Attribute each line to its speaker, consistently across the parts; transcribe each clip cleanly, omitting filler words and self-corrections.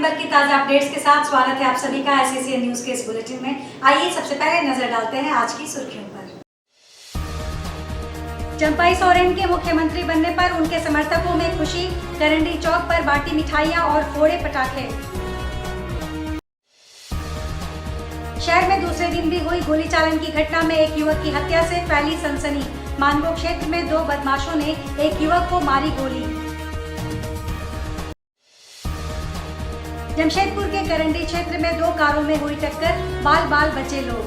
Speaker 1: भर की ताजा अपडेट्स के साथ स्वागत है आप सभी का SACN न्यूज के इस बुलेटिन में। आइए सबसे पहले नजर डालते हैं आज की सुर्खियों पर। चंपाई सोरेन के मुख्यमंत्री बनने पर उनके समर्थकों में खुशी, करंडी चौक पर बांटी मिठाइयां और फोड़े पटाखे। शहर में दूसरे दिन भी हुई गोली चालन की घटना में एक युवक की हत्या से फैली सनसनी। मानगो क्षेत्र में 2 बदमाशों ने एक युवक को मारी गोली। जमशेदपुर के करंडी क्षेत्र में 2 कारों में हुई टक्कर, बाल बाल बचे लोग।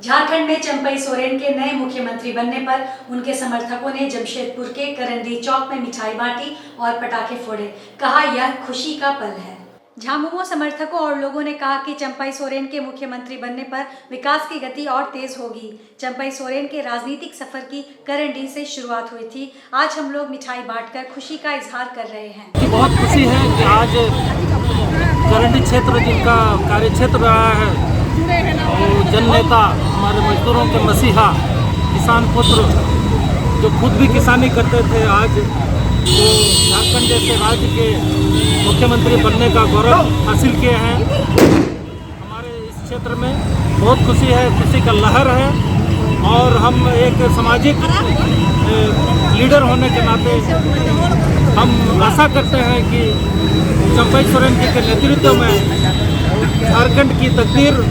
Speaker 1: झारखंड में चंपाई सोरेन के नए मुख्यमंत्री बनने पर उनके समर्थकों ने जमशेदपुर के करंडी चौक में मिठाई बांटी और पटाखे फोड़े। कहा यह खुशी का पल है। झामुमो समर्थकों और लोगों ने कहा कि चंपाई सोरेन के मुख्यमंत्री बनने पर विकास की गति और तेज होगी। चंपाई सोरेन के राजनीतिक सफर की करंडी से शुरुआत हुई थी। आज हम लोग मिठाई बांटकर खुशी का इजहार कर रहे हैं।
Speaker 2: बहुत खुशी है कि आज करंडी क्षेत्र जिनका कार्य क्षेत्र रहा है, वो जन नेता, हमारे मजदूरों के मसीहा, किसान पुत्र जो खुद भी किसानी करते थे, आज वो झारखंड जैसे राज्य के मुख्यमंत्री बनने का गौरव हासिल किए हैं। हमारे इस क्षेत्र में बहुत खुशी है, खुशी का लहर है और हम एक सामाजिक लीडर होने के नाते हम आशा करते हैं कि चंपाई सोरेन जी के नेतृत्व में झारखंड की तकदीर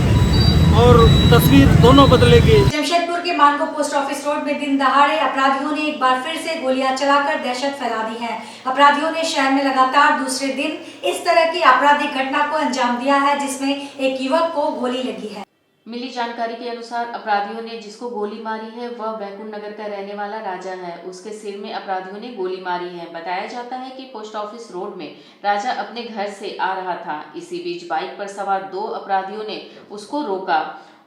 Speaker 2: और तस्वीर दोनों बदलेगी।
Speaker 1: जमशेदपुर के मानगो पोस्ट ऑफिस रोड में दिन दहाड़े अपराधियों ने एक बार फिर से गोलियां चलाकर दहशत फैला दी है। अपराधियों ने शहर में लगातार दूसरे दिन इस तरह की आपराधिक घटना को अंजाम दिया है, जिसमें एक युवक को गोली लगी है।
Speaker 3: मिली जानकारी के अनुसार अपराधियों ने जिसको गोली मारी है वह बैकुंठ नगर का रहने वाला राजा है। उसके सिर में अपराधियों ने गोली मारी है। बताया जाता है कि पोस्ट ऑफिस रोड में राजा अपने घर से आ रहा था। इसी बीच बाइक पर सवार 2 अपराधियों ने उसको रोका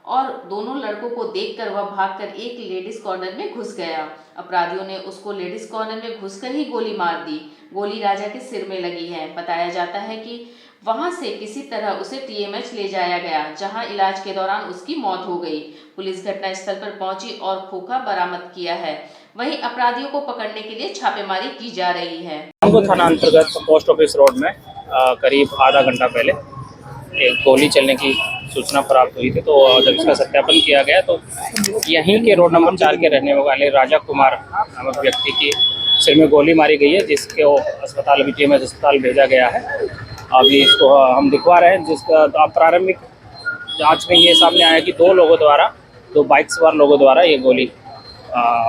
Speaker 3: और दोनों लड़कों को देखकर वह भागकर एक लेडीज कॉर्नर में घुस गया। अपराधियों ने उसको लेडीज कॉर्नर में घुसकर ही गोली मार दी। गोली राजा के सिर में लगी है। बताया जाता है कि वहां से किसी तरह उसे TMH ले जाया गया, जहां इलाज के दौरान उसकी मौत हो गई। पुलिस घटनास्थल पर पहुंची और खोखा बरामद किया है। वहीं अपराधियों को पकड़ने के लिए छापेमारी की जा रही है।
Speaker 4: मानगो थाना अंतर्गत पोस्ट ऑफिस रोड में करीब आधा घंटा पहले एक गोली चलने की सूचना प्राप्त हुई थी, तो जब इसका सत्यापन किया गया तो यहीं के रोड नंबर 4 के रहने वाले राजा कुमार नामक व्यक्ति की सिर में गोली मारी गई है, जिसको अस्पताल TMH अस्पताल भेजा गया है। अभी इसको हम दिखवा रहे हैं, जिसका प्रारंभिक जांच में ये सामने आया कि 2 बाइक सवार लोगों द्वारा ये गोली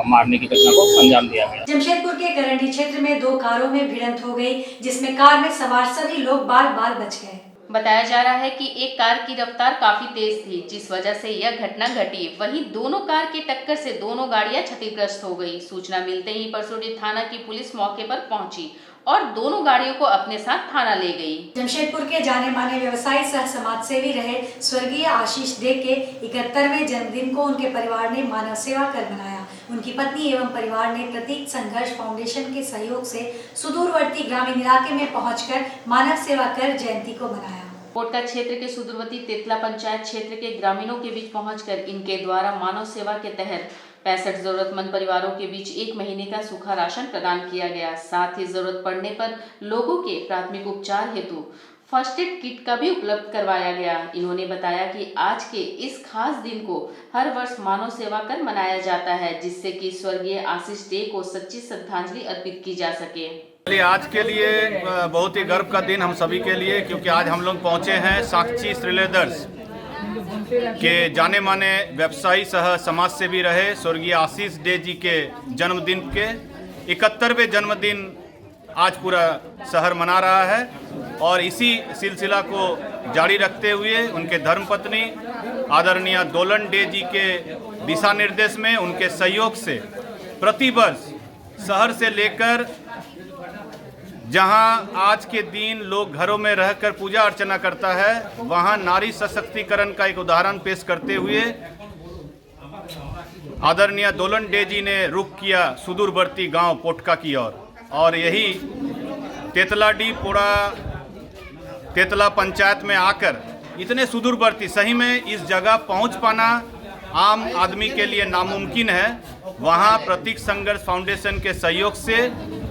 Speaker 4: मारने की घटना को अंजाम दिया गया।
Speaker 1: जमशेदपुर के करंडी क्षेत्र में 2 कारों में भिड़ंत हो गई, जिसमें कार में सवार सभी लोग बाल बाल बच गए।
Speaker 3: बताया जा रहा है कि एक कार की रफ्तार काफी तेज थी, जिस वजह से यह घटना घटी। वहीं दोनों कार की टक्कर से दोनों गाड़ियां क्षतिग्रस्त हो गई। सूचना मिलते ही परसोडी थाना की पुलिस मौके पर पहुंची और दोनों गाड़ियों को अपने साथ थाना ले गई।
Speaker 1: जमशेदपुर के जाने माने व्यवसायी सह समाज सेवी रहे स्वर्गीय आशीष डे के 71वें जन्मदिन को उनके परिवार ने मानव सेवा कर मनाया। उनकी पत्नी एवं परिवार ने प्रतीक संघर्ष फाउंडेशन के सहयोग से सुदूरवर्ती ग्रामीण इलाके में पहुंचकर मानव सेवा कर जयंती को मनाया।
Speaker 3: पोटका क्षेत्र के सुदूरवर्ती तेतला पंचायत क्षेत्र के ग्रामीणों के बीच पहुंचकर इनके द्वारा मानव सेवा के तहत 65 जरूरतमंद परिवारों के बीच 1 महीने का सूखा राशन प्रदान किया गया। साथ ही जरूरत पड़ने पर लोगों के प्राथमिक उपचार हेतु फर्स्ट एड किट का भी उपलब्ध करवाया गया। इन्होंने बताया कि आज के इस खास दिन को हर वर्ष मानव सेवा कर मनाया जाता है, जिससे कि स्वर्गीय आशीष डे को सच्ची श्रद्धांजलि अर्पित की जा सके।
Speaker 5: आज के लिए बहुत ही गर्व का दिन हम सभी के लिए, क्योंकि आज हम लोग पहुंचे हैं साक्षी श्रीलेदर्स के जाने माने व्यवसायी सह समाज सेवी रहे स्वर्गीय आशीष डे जी के जन्मदिन के 71वें जन्मदिन आज पूरा शहर मना रहा है। और इसी सिलसिला को जारी रखते हुए उनके धर्मपत्नी आदरणीय दोलन डे जी के दिशा निर्देश में, उनके सहयोग से प्रतिवर्ष शहर से लेकर जहां आज के दिन लोग घरों में रहकर पूजा अर्चना करता है, वहां नारी सशक्तिकरण का एक उदाहरण पेश करते हुए आदरणीय दोलन डे जी ने रुख किया सुदूरवर्ती गांव पोटका की ओर। और यही तेतलाडी पोड़ा तेतला पंचायत में आकर इतने सुदूरवर्ती, सही में इस जगह पहुंच पाना आम आदमी के लिए नामुमकिन है। वहां प्रतीक संघर्ष फाउंडेशन के सहयोग से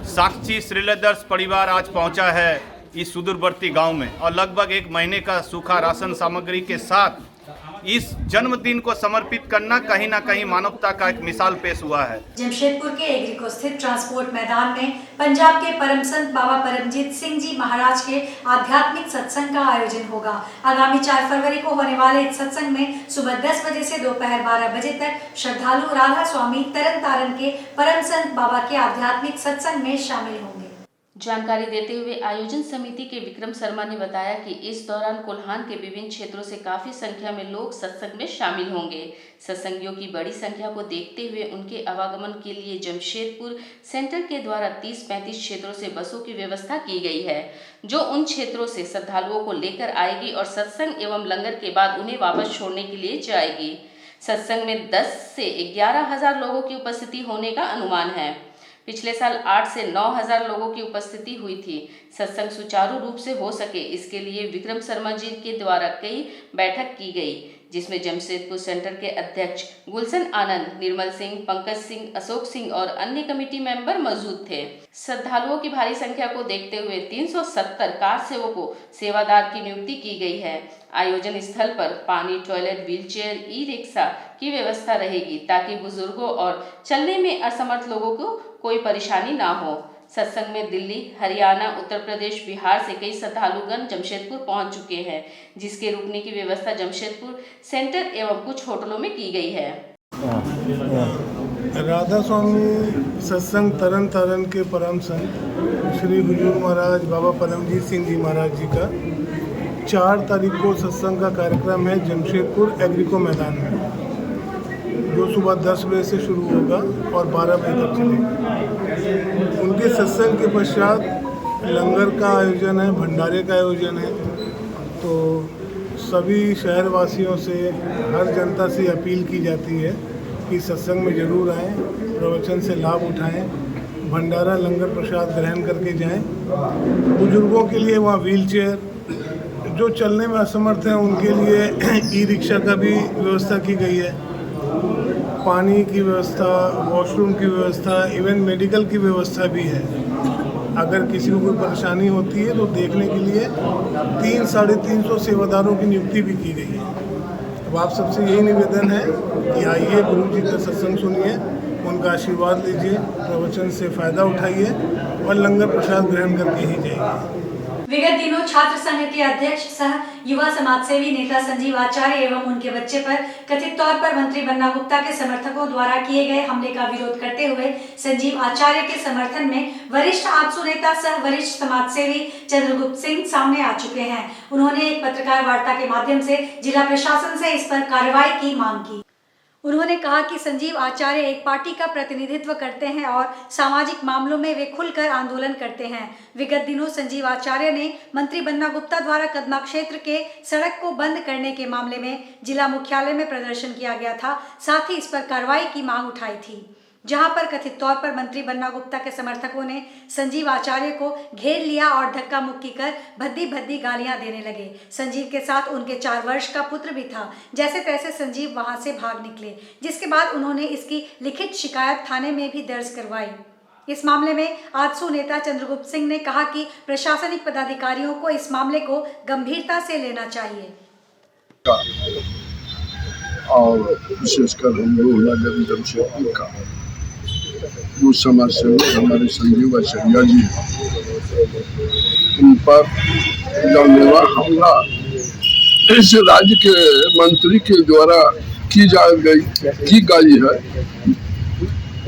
Speaker 5: साक्षी श्रीलेदर्स परिवार आज पहुंचा है इस सुदूरवर्ती गांव में और लगभग 1 महीने का सूखा राशन सामग्री के साथ इस जन्मदिन को समर्पित करना कहीं ना कहीं मानवता का एक मिसाल पेश हुआ है।
Speaker 1: जमशेदपुर के एग्रीको स्थित ट्रांसपोर्ट मैदान में पंजाब के परम संत बाबा परमजीत सिंह जी महाराज के आध्यात्मिक सत्संग का आयोजन होगा। आगामी 4 फरवरी को होने वाले इस सत्संग में सुबह 10 बजे से दोपहर 12 बजे तक श्रद्धालु राधा स्वामी तरन तारण के परम संत बाबा के आध्यात्मिक सत्संग में शामिल होंगे।
Speaker 3: जानकारी देते हुए आयोजन समिति के विक्रम शर्मा ने बताया कि इस दौरान कोल्हान के विभिन्न क्षेत्रों से काफी संख्या में लोग सत्संग में शामिल होंगे। सत्संगियों की बड़ी संख्या को देखते हुए उनके आवागमन के लिए जमशेदपुर सेंटर के द्वारा 30-35 क्षेत्रों से बसों की व्यवस्था की गई है, जो उन क्षेत्रों से श्रद्धालुओं को लेकर आएगी और सत्संग एवं लंगर के बाद उन्हें वापस छोड़ने के लिए जाएगी। सत्संग में 10 से 11,000 लोगों की उपस्थिति होने का अनुमान है। पिछले साल 8 से 9,000 लोगों की उपस्थिति हुई थी। सत्संग सुचारू रूप से हो सके इसके लिए विक्रम शर्मा जी के द्वारा कई बैठक की गई, जिसमें जमशेदपुर सेंटर के अध्यक्ष गुलशन आनंद, निर्मल सिंह, पंकज सिंह, अशोक सिंह और अन्य कमेटी मेंबर मौजूद थे। श्रद्धालुओं की भारी संख्या को देखते हुए 370 कार सेवकों सेवादार की नियुक्ति की गई है। आयोजन स्थल पर पानी, टॉयलेट, व्हीलचेयर, ई रिक्शा की व्यवस्था रहेगी ताकि बुजुर्गों और चलने में असमर्थ लोगों को कोई परेशानी ना हो। सत्संग में दिल्ली, हरियाणा, उत्तर प्रदेश, बिहार से कई श्रद्धालुगण जमशेदपुर पहुंच चुके हैं, जिसके रुकने की व्यवस्था जमशेदपुर सेंटर एवं कुछ होटलों में की गई है।
Speaker 6: राधा स्वामी सत्संग तरन तारण के परम संत श्री हुजूर महाराज बाबा परमजीत सिंह जी महाराज जी का 4 तारीख को सत्संग का कार्यक्रम है जमशेदपुर एग्रीको मैदान में, जो सुबह 10 बजे से शुरू होगा और 12 बजे तक चलेगा। उनके सत्संग के पश्चात लंगर का आयोजन है, भंडारे का आयोजन है। तो सभी शहरवासियों से, हर जनता से अपील की जाती है कि सत्संग में ज़रूर आएँ, प्रवचन से लाभ उठाएं, भंडारा लंगर प्रसाद ग्रहण करके जाएं। बुजुर्गों के लिए वहाँ व्हीलचेयर, जो चलने में असमर्थ हैं उनके लिए ई रिक्शा का भी व्यवस्था की गई है। पानी की व्यवस्था, वॉशरूम की व्यवस्था, इवन मेडिकल की व्यवस्था भी है। अगर किसी को कोई परेशानी होती है तो देखने के लिए 300-350 सेवादारों की नियुक्ति भी की गई है। अब आप सबसे यही निवेदन है कि आइए, गुरु जी का सत्संग सुनिए, उनका आशीर्वाद लीजिए, प्रवचन से फ़ायदा उठाइए और लंगर प्रसाद ग्रहण करके ही जाइए।
Speaker 1: विगत दिनों छात्र संघ के अध्यक्ष सह युवा समाजसेवी नेता संजीव आचार्य एवं उनके बच्चे पर कथित तौर पर मंत्री बन्ना गुप्ता के समर्थकों द्वारा किए गए हमले का विरोध करते हुए संजीव आचार्य के समर्थन में वरिष्ठ आजसू नेता सह वरिष्ठ समाजसेवी चंद्रगुप्त सिंह सामने आ चुके हैं। उन्होंने एक पत्रकार वार्ता के माध्यम से जिला प्रशासन से इस पर कार्रवाई की मांग की। उन्होंने कहा कि संजीव आचार्य एक पार्टी का प्रतिनिधित्व करते हैं और सामाजिक मामलों में वे खुलकर आंदोलन करते हैं। विगत दिनों संजीव आचार्य ने मंत्री बन्ना गुप्ता द्वारा कदमा क्षेत्र के सड़क को बंद करने के मामले में जिला मुख्यालय में प्रदर्शन किया गया था, साथ ही इस पर कार्रवाई की मांग उठाई थी, जहां पर कथित तौर पर मंत्री बन्ना गुप्ता के समर्थकों ने संजीव आचार्य को घेर लिया और धक्का मुक्की कर भद्दी भद्दी गालियां देने लगे। संजीव के साथ उनके 4 वर्ष का पुत्र भी था। जैसे तैसे संजीव वहां से भाग निकले, जिसके बाद उन्होंने इसकी लिखित शिकायत थाने में भी दर्ज करवाई। इस मामले में आजसू नेता चंद्रगुप्त सिंह ने कहा कि प्रशासनिक पदाधिकारियों को इस मामले को गंभीरता से लेना चाहिए
Speaker 7: और विशेषकर हम लोग नगर जमशेदपुर का जो समाज सेवक हमारे संजीव आचार्य जी, उन पर जानलेवा हमला इस राज्य के मंत्री के द्वारा की गई है,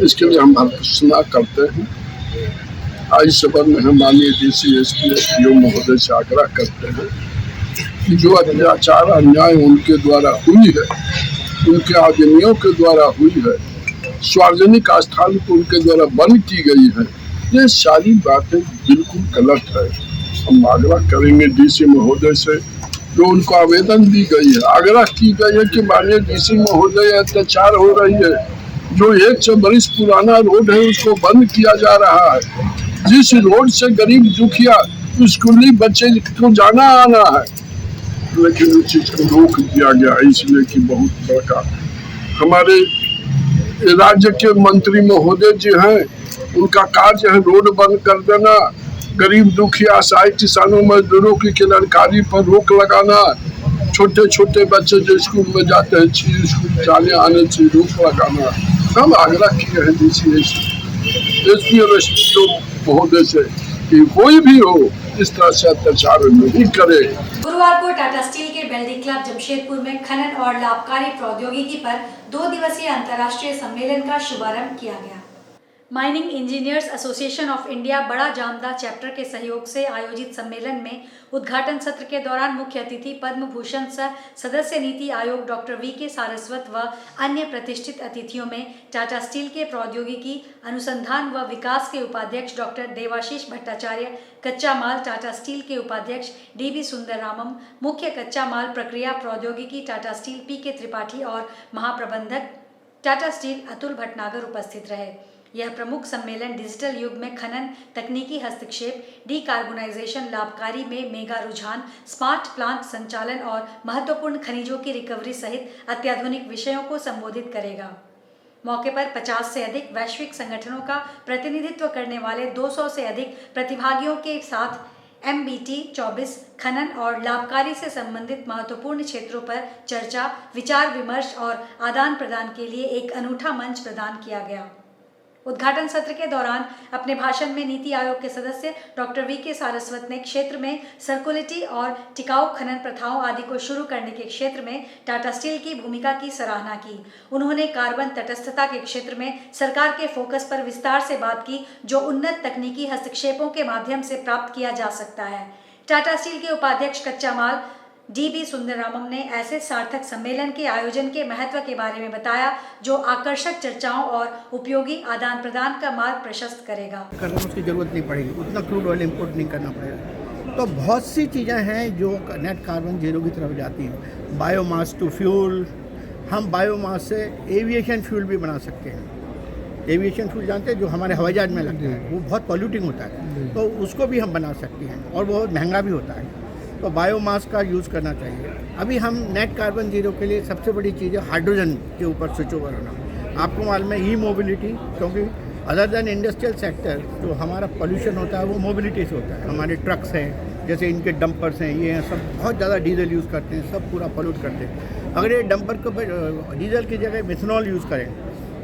Speaker 7: इसके लिए हम भर्त्सना करते हैं। आज सदन में हम माननीय डीसी एसपी एसपीओ महोदय से आग्रह करते हैं कि जो अत्याचार अन्याय उनके द्वारा हुई है, उनके आदमियों के द्वारा हुई है, सार्वजनिक स्थान को उनके द्वारा बंद की गई है, ये सारी बातें बिल्कुल गलत है। हम आग्रह करेंगे डीसी महोदय से, जो उनको आवेदन दी गई है, आग्रह की गई है कि माननीय डीसी महोदय, अत्याचार हो रही है, जो 100 बरस पुराना रोड है उसको बंद किया जा रहा है, जिस रोड से गरीब दुखिया स्कूली बच्चे को जाना आना है, लेकिन उस चीज को रोक दिया गया, इसलिए कि बहुत बड़ा हमारे राज्य के मंत्री महोदय जी हैं, उनका कार्य है रोड बंद कर देना, गरीब दुखिया असहाय किसानों मजदूरों की किरानकारी पर रोक लगाना, छोटे छोटे बच्चे जो स्कूल में जाते हैं स्कूल जाने आने से रोक लगाना, हम आग्रह किए हैं एसपी और एसपीओ महोदय से कि कोई भी हो इस तरह से अत्याचार नहीं करे।
Speaker 1: गुरुवार को टाटा स्टील के बेल्दी क्लब जमशेदपुर में खनन और लाभकारी प्रौद्योगिकी पर 2 दिवसीय अंतर्राष्ट्रीय सम्मेलन का शुभारंभ किया गया। Mining engineers association of India बड़ा जामदा चैप्टर के सहयोग से आयोजित सम्मेलन में उद्घाटन सत्र के दौरान मुख्य अतिथि पद्म भूषण सह सदस्य नीति आयोग डॉक्टर वी.के. सारस्वत व अन्य प्रतिष्ठित अतिथियों में टाटा स्टील के प्रौद्योगिकी अनुसंधान व विकास के उपाध्यक्ष डॉक्टर देवाशीष भट्टाचार्य, कच्चा माल टाटा स्टील के उपाध्यक्ष डी.बी. सुंदररामम, मुख्य कच्चा माल प्रक्रिया प्रौद्योगिकी टाटा स्टील पी.के. त्रिपाठी और महाप्रबंधक टाटा स्टील अतुल भटनागर उपस्थित रहे। यह प्रमुख सम्मेलन डिजिटल युग में खनन, तकनीकी हस्तक्षेप, डीकार्बोनाइजेशन, लाभकारी में मेगा रुझान, स्मार्ट प्लांट संचालन और महत्वपूर्ण खनिजों की रिकवरी सहित अत्याधुनिक विषयों को संबोधित करेगा। मौके पर 50 से अधिक वैश्विक संगठनों का प्रतिनिधित्व करने वाले 200 से अधिक प्रतिभागियों के साथ MBT 24 खनन और लाभकारी से संबंधित महत्वपूर्ण क्षेत्रों पर चर्चा, विचार विमर्श और आदान प्रदान के लिए एक अनूठा मंच प्रदान किया गया। उद्घाटन सत्र के दौरान अपने भाषण में नीति आयोग के सदस्य डॉक्टर वी.के. सारस्वत ने क्षेत्र में सर्कुलरिटी और टिकाऊ खनन प्रथाओं आदि को शुरू करने के क्षेत्र में टाटा स्टील की भूमिका की सराहना की। उन्होंने कार्बन तटस्थता के क्षेत्र में सरकार के फोकस पर विस्तार से बात की, जो उन्नत तकनीकी हस्तक्षेपों के माध्यम से प्राप्त किया जा सकता है। टाटा स्टील के उपाध्यक्ष कच्चा माल डी.बी. सुंदररामम ने ऐसे सार्थक सम्मेलन के आयोजन के महत्व के बारे में बताया, जो आकर्षक चर्चाओं और उपयोगी आदान प्रदान का मार्ग प्रशस्त करेगा।
Speaker 8: करना उसकी ज़रूरत नहीं पड़ेगी, उतना क्रूड ऑयल इंपोर्ट नहीं करना पड़ेगा। तो बहुत सी चीज़ें हैं जो नेट कार्बन जीरो की तरफ जाती हैं। बायोमास टू फ्यूल, हम बायोमास से एविएशन फ्यूल भी बना सकते हैं। एविएशन फ्यूल जानते हैं, जो हमारे हवाई जहाज में लगता है, वो बहुत पॉल्यूटिंग होता है, तो उसको भी हम बना सकते हैं और वो बहुत महंगा भी होता है। तो बायोमास का यूज़ करना चाहिए। अभी हम नेट कार्बन जीरो के लिए सबसे बड़ी चीज़ है हाइड्रोजन के ऊपर स्विच ओवर होना। आपको मालूम है ई मोबिलिटी, क्योंकि अदर देन इंडस्ट्रियल सेक्टर जो हमारा पोल्यूशन होता है वो मोबिलिटी से होता है। हमारे ट्रक्स हैं, जैसे इनके डंपर्स हैं, ये हैं, सब बहुत ज़्यादा डीजल यूज़ करते हैं, सब पूरा पोल्यूट करते हैं। अगर ये डंपर को डीजल की जगह मिथनॉल यूज़ करें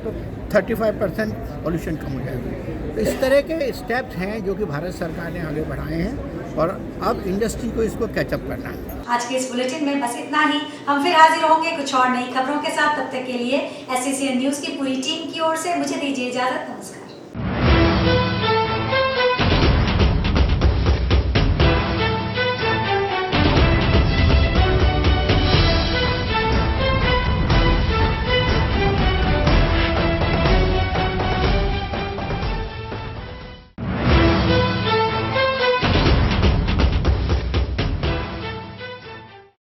Speaker 8: तो 35% पोल्यूशन कम हो जाएगा। तो इस तरह के स्टेप्स हैं जो कि भारत सरकार ने आगे बढ़ाए हैं और अब इंडस्ट्री को इसको कैचअप करना है।
Speaker 1: आज के इस बुलेटिन में बस इतना ही। हम फिर हाजिर होंगे कुछ और नई खबरों के साथ। तब तक के लिए SCCN न्यूज़ की पूरी टीम की ओर से मुझे दीजिए इजाजत। नमस्कार।